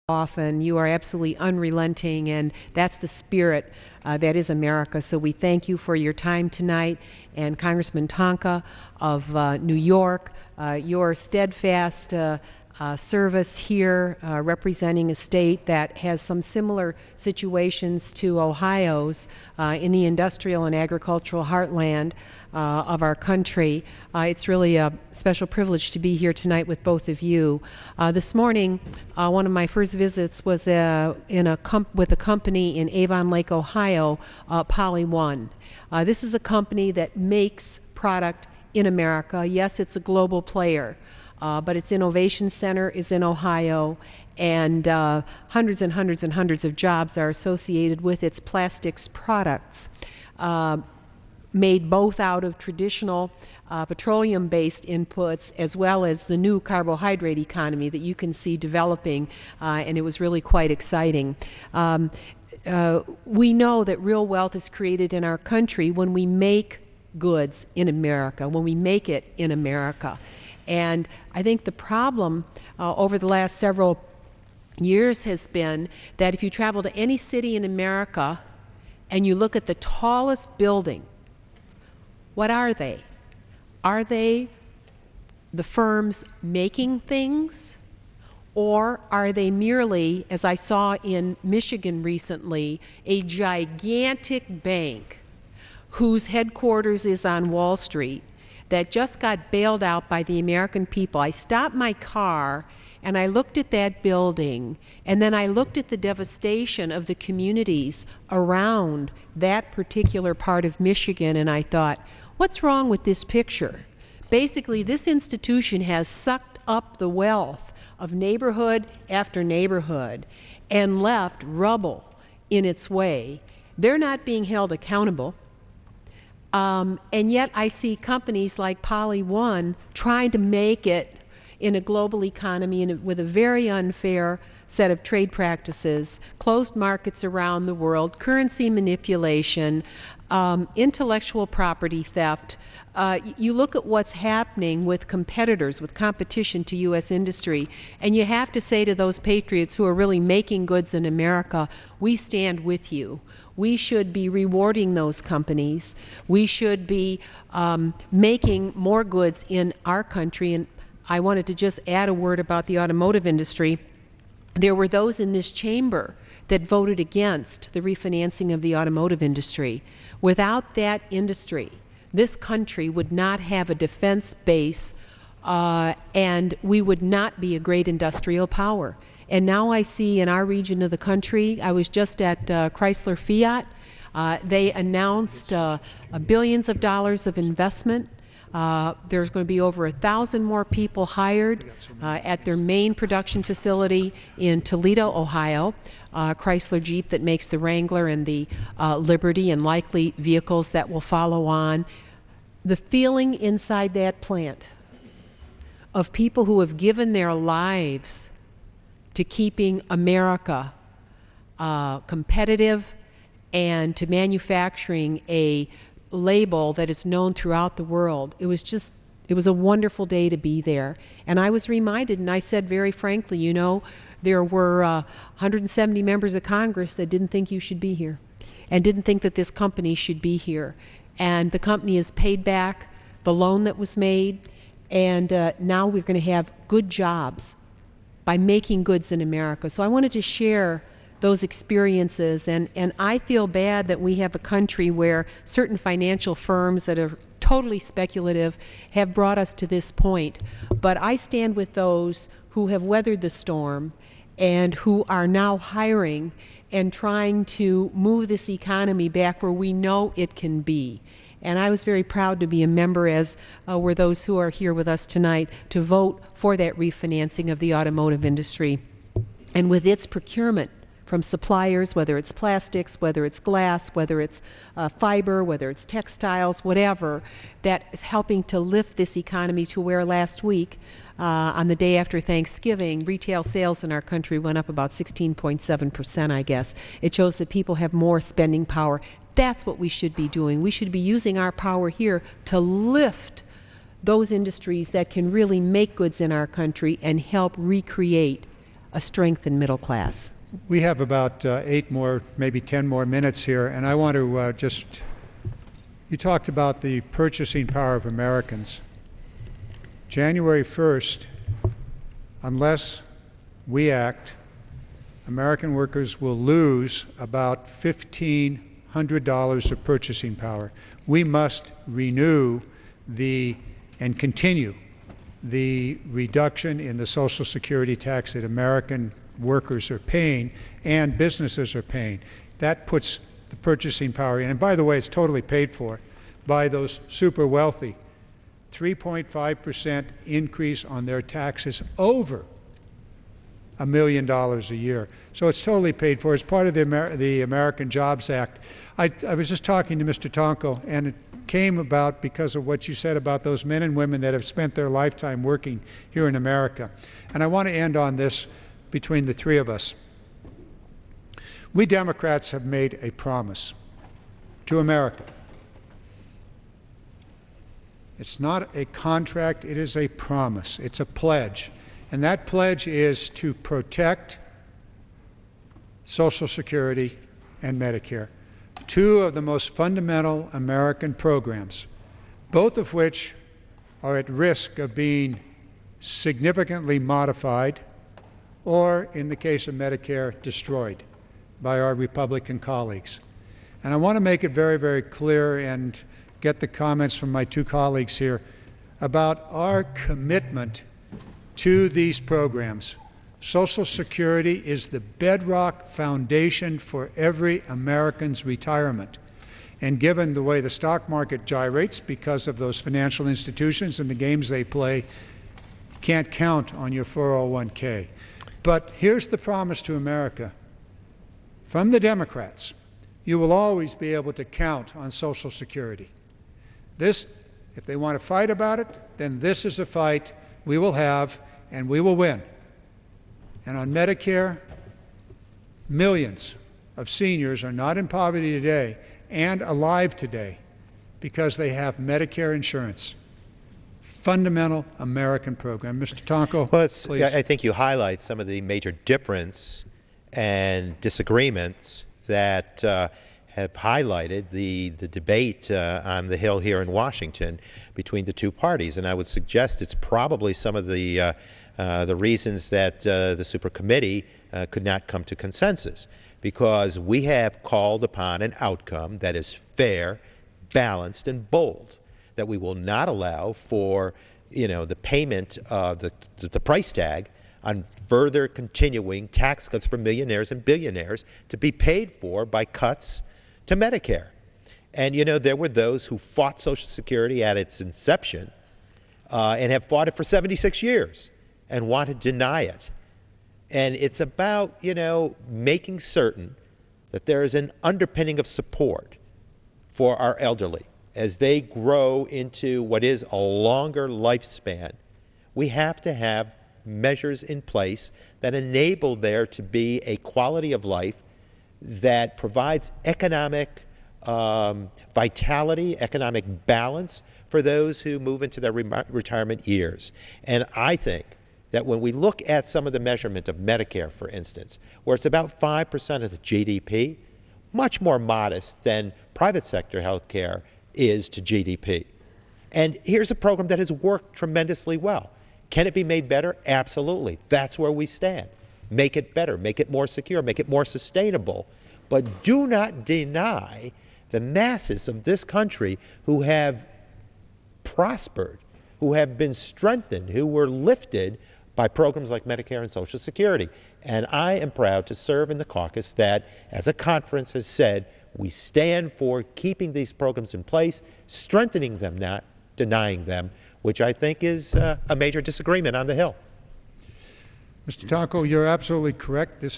often. You are absolutely unrelenting, and that's the spirit that is America. So we thank you for your time tonight. And Congressman Tonka of New York, your steadfast service here representing a state that has some similar situations to Ohio's in the industrial and agricultural heartland of our country. It's really a special privilege to be here tonight with both of you. This morning, one of my first visits was with a company in Avon Lake, Ohio, Poly One. This is a company that makes product in America. Yes, it's a global player. But its innovation center is in Ohio, and hundreds and hundreds and hundreds of jobs are associated with its plastics products, made both out of traditional petroleum-based inputs as well as the new carbohydrate economy that you can see developing, and it was really quite exciting. We know that real wealth is created in our country when we make goods in America, when we make it in America. And I think the problem over the last several years has been that if you travel to any city in America and you look at the tallest building, what are they? Are they the firms making things? Or are they merely, as I saw in Michigan recently, a gigantic bank whose headquarters is on Wall Street that just got bailed out by the American people? I stopped my car and I looked at that building, and then I looked at the devastation of the communities around that particular part of Michigan, and I thought, what's wrong with this picture? Basically, this institution has sucked up the wealth of neighborhood after neighborhood and left rubble in its way. They're not being held accountable. And yet I see companies like Poly One trying to make it in a global economy and with a very unfair set of trade practices, closed markets around the world, currency manipulation, intellectual property theft. You look at what's happening with competitors, with competition to U.S. industry, and you have to say to those patriots who are really making goods in America, we stand with you. We should be rewarding those companies. We should be making more goods in our country. And I wanted to just add a word about the automotive industry. There were those in this chamber that voted against the refinancing of the automotive industry. Without that industry, this country would not have a defense base, and we would not be a great industrial power. And now I see in our region of the country, I was just at Chrysler Fiat. They announced billions of dollars of investment. There's going to be over 1,000 more people hired at their main production facility in Toledo, Ohio. Chrysler Jeep that makes the Wrangler and the Liberty and likely vehicles that will follow on. The feeling inside that plant of people who have given their lives to keeping America competitive and to manufacturing a label that is known throughout the world. It was a wonderful day to be there. And I was reminded, and I said very frankly, you know, there were 170 members of Congress that didn't think you should be here and didn't think that this company should be here. And the company has paid back the loan that was made, and now we're going to have good jobs by making goods in America. So I wanted to share those experiences, and I feel bad that we have a country where certain financial firms that are totally speculative have brought us to this point. But I stand with those who have weathered the storm and who are now hiring and trying to move this economy back where we know it can be. And I was very proud to be a member, as were those who are here with us tonight, to vote for that refinancing of the automotive industry. And with its procurement from suppliers, whether it's plastics, whether it's glass, whether it's fiber, whether it's textiles, whatever, that is helping to lift this economy to where last week, on the day after Thanksgiving, retail sales in our country went up about 16.7%, I guess. It shows that people have more spending power. That's what we should be doing. We should be using our power here to lift those industries that can really make goods in our country and help recreate a strengthened middle class. We have about 8 more, maybe 10 more minutes here, and I want to you talked about the purchasing power of Americans. January 1st, unless we act, American workers will lose about $1,500 of purchasing power. We must renew and continue the reduction in the Social Security tax that American workers are paying and businesses are paying. That puts the purchasing power in. And by the way, it's totally paid for by those super wealthy. 3.5% increase on their taxes over $1 million a year. So it's totally paid for. It's part of the American Jobs Act. I was just talking to Mr. Tonko, and it came about because of what you said about those men and women that have spent their lifetime working here in America. And I want to end on this between the three of us. We Democrats have made a promise to America. It's not a contract, it is a promise. It's a pledge. And that pledge is to protect Social Security and Medicare, two of the most fundamental American programs, both of which are at risk of being significantly modified or, in the case of Medicare, destroyed by our Republican colleagues. And I want to make it very, very clear and get the comments from my two colleagues here about our commitment to these programs. Social Security is the bedrock foundation for every American's retirement. And given the way the stock market gyrates because of those financial institutions and the games they play, you can't count on your 401k. But here's the promise to America. From the Democrats, you will always be able to count on Social Security. This, if they want to fight about it, then this is a fight we will have and we will win. And on Medicare, millions of seniors are not in poverty today and alive today because they have Medicare insurance. Fundamental American program. Mr. Tonko, well, please. I think you highlight some of the major difference and disagreements that have highlighted the debate on the Hill here in Washington between the two parties. And I would suggest it's probably some of the reasons that the super committee could not come to consensus, because we have called upon an outcome that is fair, balanced, and bold, that we will not allow for the payment of the price tag on further continuing tax cuts for millionaires and billionaires to be paid for by cuts to Medicare. And there were those who fought Social Security at its inception and have fought it for 76 years and want to deny it. And it's about making certain that there is an underpinning of support for our elderly as they grow into what is a longer lifespan. We have to have measures in place that enable there to be a quality of life that provides economic vitality, economic balance for those who move into their retirement years. And I think that when we look at some of the measurement of Medicare, for instance, where it's about 5% of the GDP, much more modest than private sector health care is to GDP. And here's a program that has worked tremendously well. Can it be made better? Absolutely. That's where we stand. Make it better, make it more secure, make it more sustainable. But do not deny the masses of this country who have prospered, who have been strengthened, who were lifted by programs like Medicare and Social Security. And I am proud to serve in the caucus that, as a conference has said, we stand for keeping these programs in place, strengthening them, not denying them, which I think is a major disagreement on the Hill. Mr. Tonko, you're absolutely correct. This is